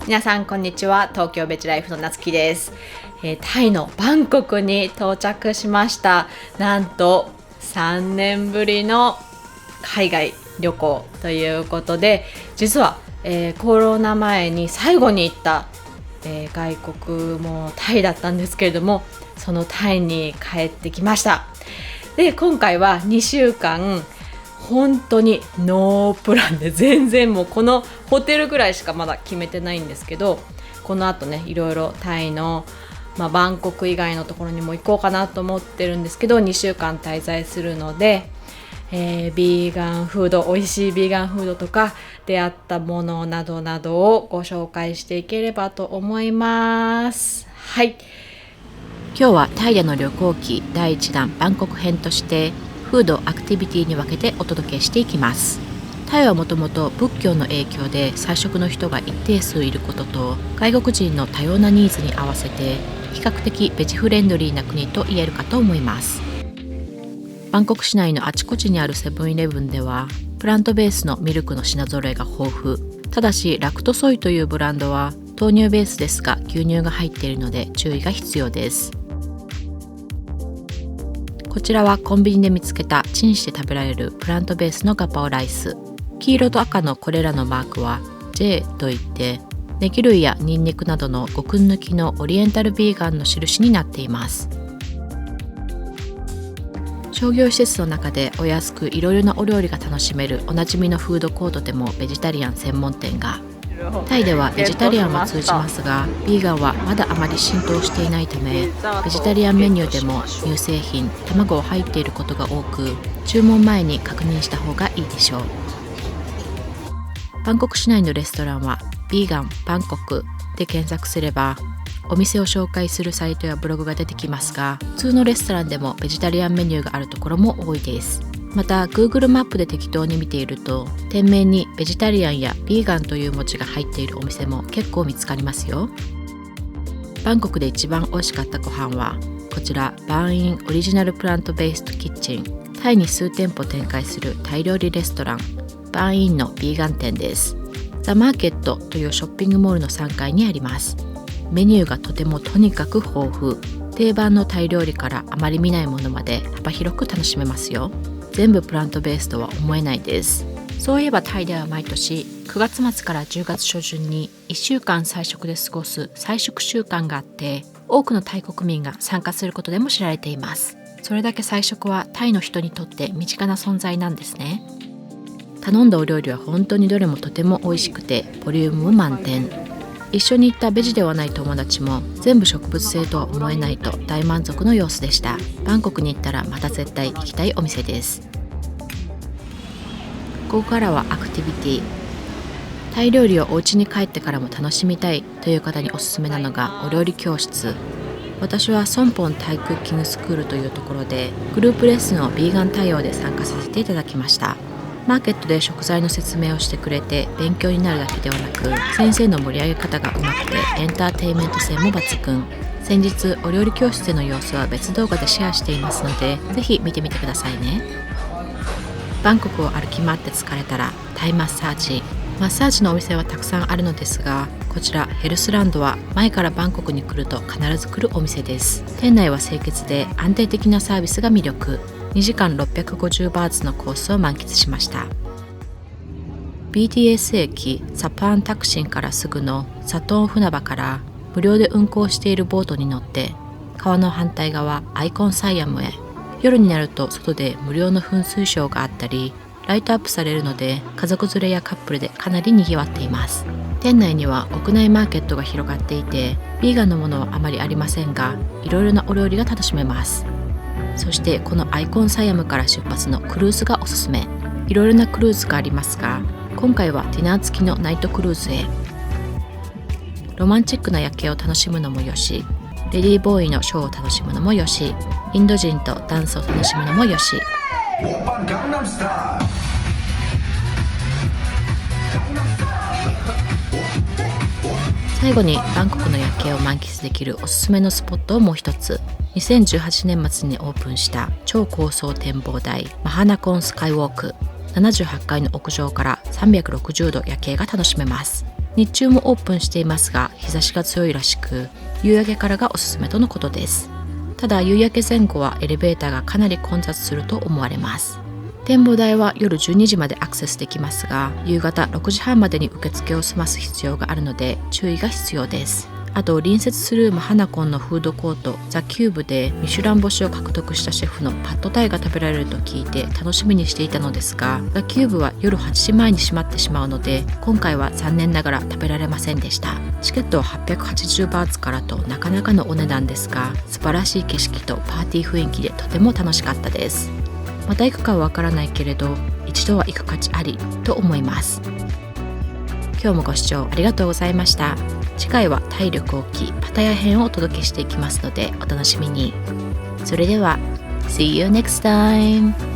皆さんこんにちは。東京ベジライフのなつきです。タイのバンコクに到着しました。なんと3年ぶりの海外旅行ということで、実は、コロナ前に最後に行った、外国もタイだったんですけれども、そのタイに帰ってきました。で、今回は2週間本当にノープランで、全然もうこのホテルぐらいしかまだ決めてないんですけど、この後ね、いろいろタイの、バンコク以外のところにも行こうかなと思ってるんですけど、2週間滞在するので、ビーガンフード、美味しいビーガンフードとか出会ったものなどなどをご紹介していければと思います。はい、今日はタイでの旅行記第1弾バンコク編としてフードアクティビティに分けてお届けしていきます。タイはもともと仏教の影響で菜食の人が一定数いることと、外国人の多様なニーズに合わせて比較的ベジフレンドリーな国と言えるかと思います。バンコク市内のあちこちにあるセブンイレブンではプラントベースのミルクの品揃えが豊富。ただしラクトソイというブランドは豆乳ベースですが牛乳が入っているので注意が必要です。こちらはコンビニで見つけたチンして食べられるプラントベースのガパオライス。黄色と赤のこれらのマークは J といって、ネギ類やニンニクなどの5訓抜きのオリエンタルビーガンの印になっています。商業施設の中でお安くいろいろなお料理が楽しめるおなじみのフードコートでもベジタリアン専門店が。タイではベジタリアンは通じますが、ビーガンはまだあまり浸透していないため、ベジタリアンメニューでも乳製品、卵を入っていることが多く、注文前に確認した方がいいでしょう。バンコク市内のレストランはビーガンバンコクで検索すればお店を紹介するサイトやブログが出てきますが、普通のレストランでもベジタリアンメニューがあるところも多いです。また Google マップで適当に見ていると、店名にベジタリアンやビーガンという文字が入っているお店も結構見つかりますよ。バンコクで一番美味しかったご飯はこちら、バーンインオリジナルプラントベーストキッチン。タイに数店舗展開するタイ料理レストランバーンインのビーガン店です。ザ・マーケットというショッピングモールの3階にあります。メニューがとてもとにかく豊富。定番のタイ料理からあまり見ないものまで幅広く楽しめますよ。全部プラントベースとは思えないです。そういえばタイでは毎年9月末から10月初旬に1週間菜食で過ごす菜食週間があって、多くのタイ国民が参加することでも知られています。それだけ菜食はタイの人にとって身近な存在なんですね。頼んだお料理は本当にどれもとても美味しくてボリュームも満点。一緒に行ったベジではない友達も全部植物性とは思えないと大満足の様子でした。バンコクに行ったらまた絶対行きたいお店です。ここからはアクティビティ。タイ料理をお家に帰ってからも楽しみたいという方におすすめなのがお料理教室。私はソンポンタイクッキングスクールというところでグループレッスンをビーガン対応で参加させていただきました。マーケットで食材の説明をしてくれて勉強になるだけではなく、先生の盛り上げ方がうまくてエンターテインメント性も抜群。先日お料理教室での様子は別動画でシェアしていますので、ぜひ見てみてくださいね。バンコクを歩き回って疲れたらタイマッサージ。マッサージのお店はたくさんあるのですが、こちらヘルスランドは前からバンコクに来ると必ず来るお店です。店内は清潔で安定的なサービスが魅力。2時間650バーツのコースを満喫しました。 BTS 駅サパーンタクシンからすぐのサトーン船場から無料で運航しているボートに乗って川の反対側アイコンサイアムへ。夜になると外で無料の噴水ショーがあったりライトアップされるので、家族連れやカップルでかなり賑わっています。店内には屋内マーケットが広がっていて、ビーガンのものはあまりありませんが、いろいろなお料理が楽しめます。そしてこのアイコンサイアムから出発のクルーズがおすすめ。いろいろなクルーズがありますが、今回はディナー付きのナイトクルーズへ。ロマンチックな夜景を楽しむのもよし、レディーボーイのショーを楽しむのもよし、インド人とダンスを楽しむのもよし。最後にバンコクの夜景を満喫できるおすすめのスポットをもう一つ。2018年末にオープンした超高層展望台マハナコンスカイウォーク。78階の屋上から360度夜景が楽しめます。日中もオープンしていますが日差しが強いらしく、夕焼けからがおすすめとのことです。ただ夕焼け前後はエレベーターがかなり混雑すると思われます。展望台は夜12時までアクセスできますが、夕方6時半までに受付を済ます必要があるので注意が必要です。あと隣接するマハナコンのフードコートザ・キューブでミシュラン星を獲得したシェフのパッドタイが食べられると聞いて楽しみにしていたのですが、ザ・キューブは夜8時前に閉まってしまうので今回は残念ながら食べられませんでした。チケットは880バーツからとなかなかのお値段ですが、素晴らしい景色とパーティー雰囲気でとても楽しかったです。また行くかはわからないけれど一度は行く価値ありと思います。今日もご視聴ありがとうございました。次回は体力大きいパタヤ編をお届けしていきますのでお楽しみに。それでは See you next time!